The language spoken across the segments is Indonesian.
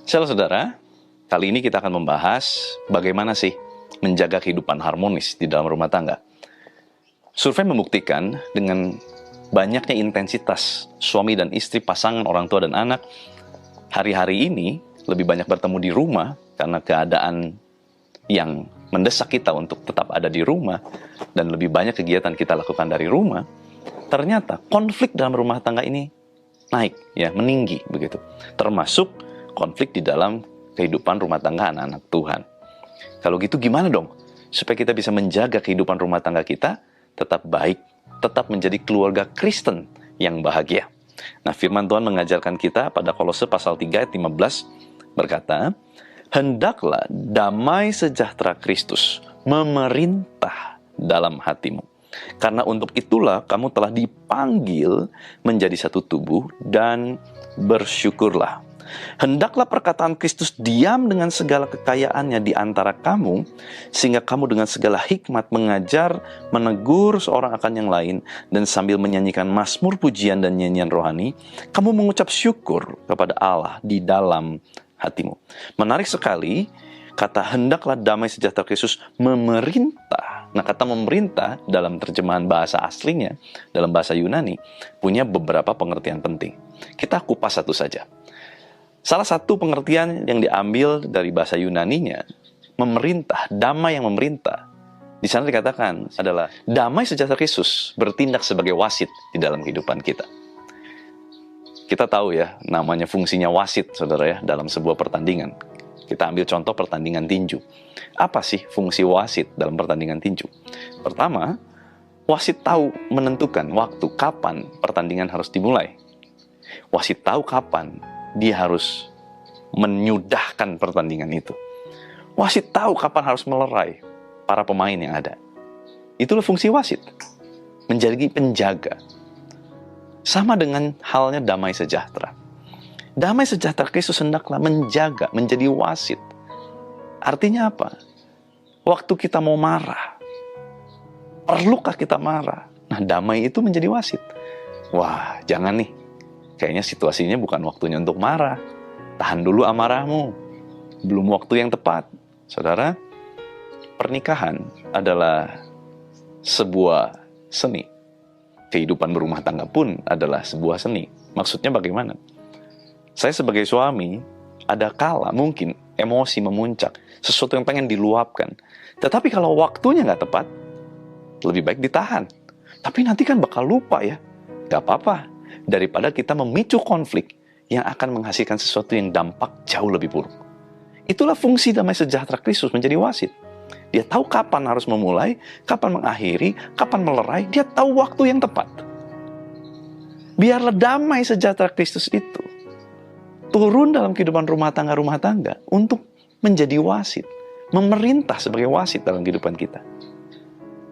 Shalom saudara, kali ini kita akan membahas bagaimana sih menjaga kehidupan harmonis di dalam rumah tangga. Survei membuktikan dengan banyaknya intensitas suami dan istri, pasangan, orang tua dan anak, hari-hari ini lebih banyak bertemu di rumah karena keadaan yang mendesak kita untuk tetap ada di rumah dan lebih banyak kegiatan kita lakukan dari rumah. Ternyata konflik dalam rumah tangga ini naik, ya, meninggi begitu. Termasuk konflik di dalam kehidupan rumah tangga anak-anak Tuhan. Kalau gitu gimana dong supaya kita bisa menjaga kehidupan rumah tangga kita tetap baik, tetap menjadi keluarga Kristen yang bahagia. Nah, firman Tuhan mengajarkan kita pada Kolose pasal 3 ayat 15 berkata, "Hendaklah damai sejahtera Kristus memerintah dalam hatimu. Karena untuk itulah kamu telah dipanggil menjadi satu tubuh dan bersyukurlah. Hendaklah perkataan Kristus diam dengan segala kekayaannya di antara kamu, sehingga kamu dengan segala hikmat mengajar, menegur seorang akan yang lain, dan sambil menyanyikan mazmur pujian dan nyanyian rohani, kamu mengucap syukur kepada Allah di dalam hatimu." Menarik sekali, kata hendaklah damai sejahtera Kristus memerintah. Nah, kata memerintah dalam terjemahan bahasa aslinya, dalam bahasa Yunani, punya beberapa pengertian penting. Kita kupas satu saja. Salah satu pengertian yang diambil dari bahasa Yunaninya, memerintah, damai yang memerintah. Di sana dikatakan adalah damai sejahtera Kristus bertindak sebagai wasit di dalam kehidupan kita. Kita tahu ya, namanya fungsinya wasit, saudara ya, dalam sebuah pertandingan. Kita ambil contoh pertandingan tinju. Apa sih fungsi wasit dalam pertandingan tinju? Pertama, wasit tahu menentukan waktu kapan pertandingan harus dimulai. Wasit tahu kapan dia harus menyudahkan pertandingan itu. Wasit tahu kapan harus melerai para pemain yang ada. Itulah fungsi wasit, menjadi penjaga. Sama dengan halnya damai sejahtera. Damai sejahtera Kristus hendaklah menjaga, menjadi wasit. Artinya apa? Waktu kita mau marah, perlukah kita marah? Nah, damai itu menjadi wasit. Wah, jangan nih. Kayaknya situasinya bukan waktunya untuk marah. Tahan dulu amarahmu. Belum waktu yang tepat. Saudara, pernikahan adalah sebuah seni. Kehidupan berumah tangga pun adalah sebuah seni. Maksudnya bagaimana? Saya sebagai suami, ada kala mungkin emosi memuncak. Sesuatu yang pengen diluapkan. Tetapi kalau waktunya nggak tepat, lebih baik ditahan. Tapi nanti kan bakal lupa ya. Gak apa-apa. Daripada kita memicu konflik yang akan menghasilkan sesuatu yang dampak jauh lebih buruk. Itulah fungsi damai sejahtera Kristus menjadi wasit. Dia tahu kapan harus memulai, kapan mengakhiri, kapan melerai. Dia tahu waktu yang tepat. Biarlah damai sejahtera Kristus itu turun dalam kehidupan rumah tangga untuk menjadi wasit, memerintah sebagai wasit dalam kehidupan kita.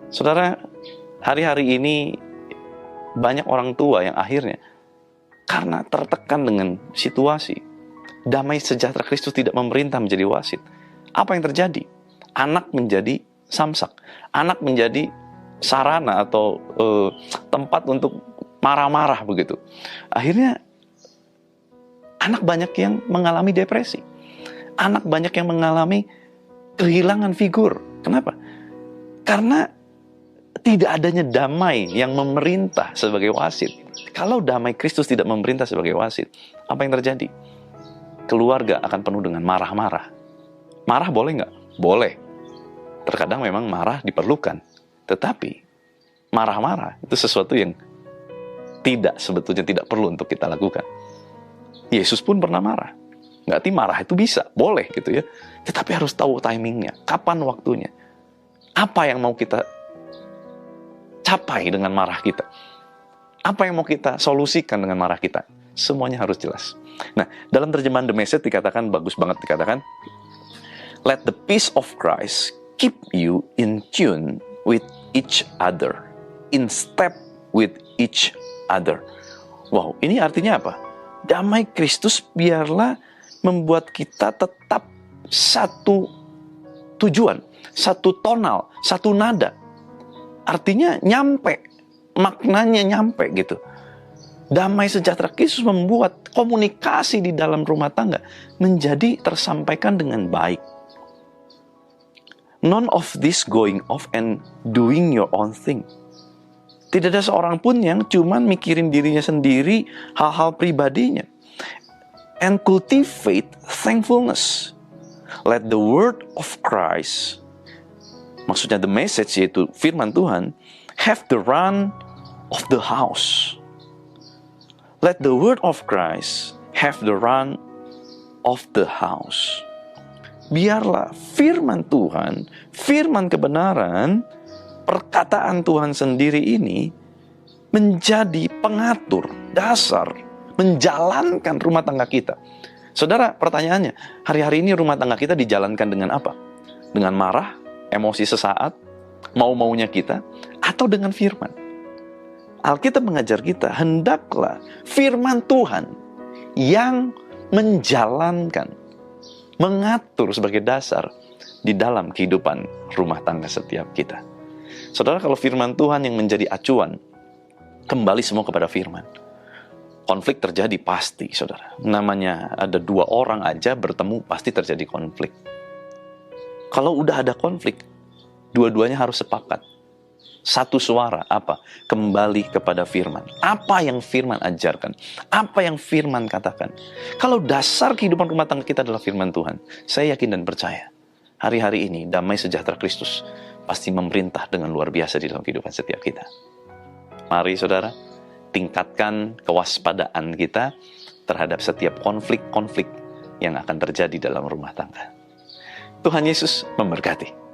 Saudara, hari-hari ini banyak orang tua yang akhirnya karena tertekan dengan situasi, damai sejahtera Kristus tidak memerintah menjadi wasit. Apa yang terjadi? Anak menjadi samsak, anak menjadi sarana atau tempat untuk marah-marah begitu. Akhirnya anak banyak yang mengalami depresi. Anak banyak yang mengalami kehilangan figur. Kenapa? Karena tidak adanya damai yang memerintah sebagai wasit. Kalau damai Kristus tidak memerintah sebagai wasit, apa yang terjadi? Keluarga akan penuh dengan marah-marah. Marah boleh nggak? Boleh. Terkadang memang marah diperlukan. Tetapi marah-marah itu sesuatu yang sebetulnya tidak perlu untuk kita lakukan. Yesus pun pernah marah. Nggak marah itu bisa, boleh gitu ya. Tetapi harus tahu timingnya, kapan waktunya. Apa yang mau kita capai dengan marah kita? Apa yang mau kita solusikan dengan marah kita? Semuanya harus jelas. Nah, dalam terjemahan The Message dikatakan, bagus banget dikatakan, "Let the peace of Christ keep you in tune with each other, in step with each other." Wow, ini artinya apa? Damai Kristus biarlah membuat kita tetap satu tujuan, satu tonal, satu nada. Artinya nyampe, maknanya nyampe gitu. Damai sejahtera Kristus membuat komunikasi di dalam rumah tangga menjadi tersampaikan dengan baik. None of this going off and doing your own thing. Tidak ada seorang pun yang cuman mikirin dirinya sendiri, hal-hal pribadinya. And cultivate thankfulness. Let the word of Christ, maksudnya the message, yaitu firman Tuhan, have the run of the house. Let the word of Christ have the run of the house. Biarlah firman Tuhan, firman kebenaran, perkataan Tuhan sendiri ini menjadi pengatur, dasar, menjalankan rumah tangga kita. Saudara, pertanyaannya, hari-hari ini rumah tangga kita dijalankan dengan apa? Dengan marah, emosi sesaat, mau-maunya kita, atau dengan firman? Alkitab mengajar kita, hendaklah firman Tuhan yang menjalankan, mengatur sebagai dasar di dalam kehidupan rumah tangga setiap kita. Saudara, kalau firman Tuhan yang menjadi acuan, kembali semua kepada firman. Konflik terjadi pasti, saudara. Namanya ada dua orang aja bertemu, pasti terjadi konflik. Kalau udah ada konflik, dua-duanya harus sepakat. Satu suara, apa? Kembali kepada firman. Apa yang firman ajarkan? Apa yang firman katakan? Kalau dasar kehidupan rumah tangga kita adalah firman Tuhan, saya yakin dan percaya, hari-hari ini damai sejahtera Kristus pasti memerintah dengan luar biasa di dalam kehidupan setiap kita. Mari saudara, tingkatkan kewaspadaan kita terhadap setiap konflik-konflik yang akan terjadi dalam rumah tangga. Tuhan Yesus memberkati.